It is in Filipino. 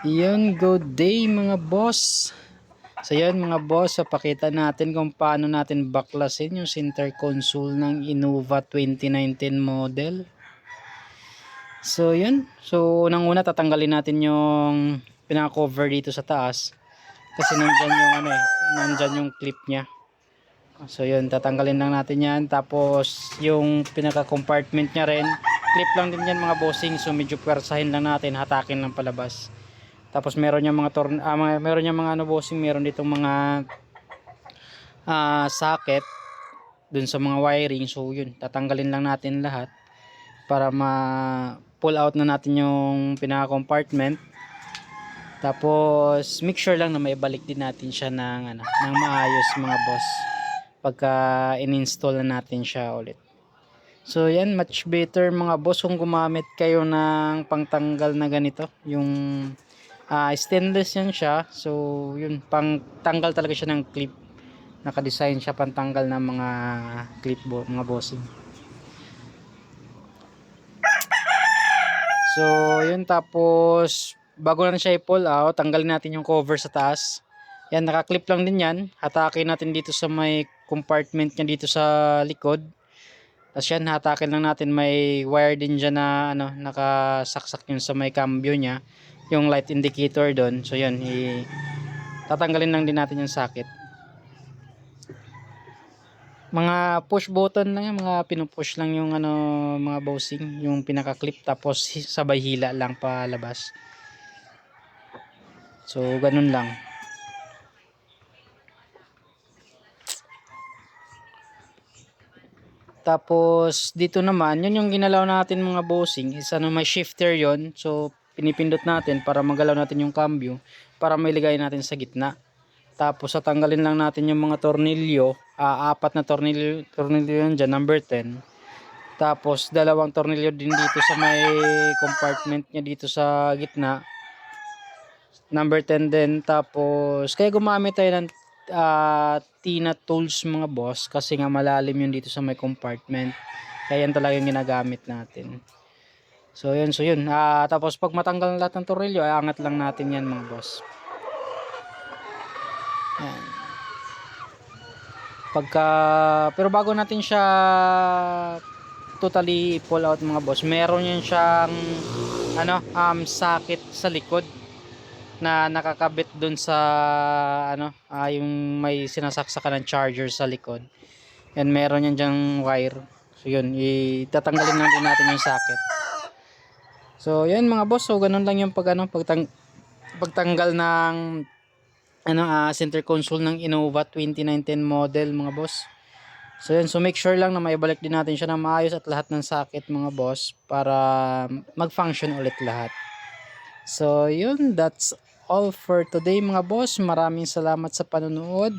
Yun, good day mga boss. So yun mga boss, so pakita natin kung paano natin baklasin yung center console ng Innova 2019 model. So yun, so unang-una tatanggalin natin yung pinaka-cover dito sa taas kasi nandyan yung nandyan yung clip nya. So yun, tatanggalin lang natin yan. Tapos yung pinaka-compartment nya rin, clip lang din yan mga bossing, so medyo pwersahin lang natin, hatakin lang palabas. Tapos meron yung mga meron yung mga bossing, meron ditong mga socket dun sa mga wiring. So yun, tatanggalin lang natin lahat para ma-pull out na natin yung pinaka compartment. Tapos make sure lang na maibalik din natin siya ng maayos mga boss pagka in-install na natin siya ulit. So yan, much better mga boss kung gumamit kayo ng pangtanggal na ganito, yung stainless yan siya. So yun, pang tanggal talaga siya ng clip, naka-design siya pantanggal ng mga clip mga bossing. So yun, tapos bago natin siya i-pull out, tanggalin natin yung cover sa taas. Yan, naka-clip lang din yan. Hatakin natin dito sa may compartment niya dito sa likod. Tapos yan, hatakin lang natin, may wire din dyan na nakasaksak yun sa may cambio niya, yung light indicator doon. So yan, tatanggalin lang din natin yung socket. Mga push button lang yan, mga pinupush lang yung mga bossing, yung pinaka clip, tapos sabay hila lang palabas. So ganun lang. Tapos dito naman, yun yung ginalaw natin mga bossing, is may shifter yon. So pinipindot natin para magalaw natin yung cambio, para mailagay natin sa gitna. Tapos tatanggalin lang natin yung mga tornilyo, apat na tornilyo yun dyan, number 10. Tapos dalawang tornilyo din dito sa may compartment niya dito sa gitna, number 10 din. Tapos kaya gumamit tayo ng Tina tools mga boss, kasi nga malalim yun dito sa may compartment, kaya yan talaga yung ginagamit natin. So yun, tapos pag matanggal lahat ng tornilyo, angat lang natin yan mga boss. Yan. Pero bago natin siya totally pull out mga boss, meron yan siyang socket sa likod na nakakabit dun sa yung may sinasaksakan ng charger sa likod. Yan, meron yan dyang wire. So yun, itatanggalin lang din natin yung socket. So yan mga boss, so ganun lang yung pagtanggal ng center console ng Innova 2019 model mga boss. So yun, so make sure lang na maibalik din natin siya ng maayos at lahat ng socket mga boss para mag-function ulit lahat. So yun, that's all for today mga boss. Maraming salamat sa panonood.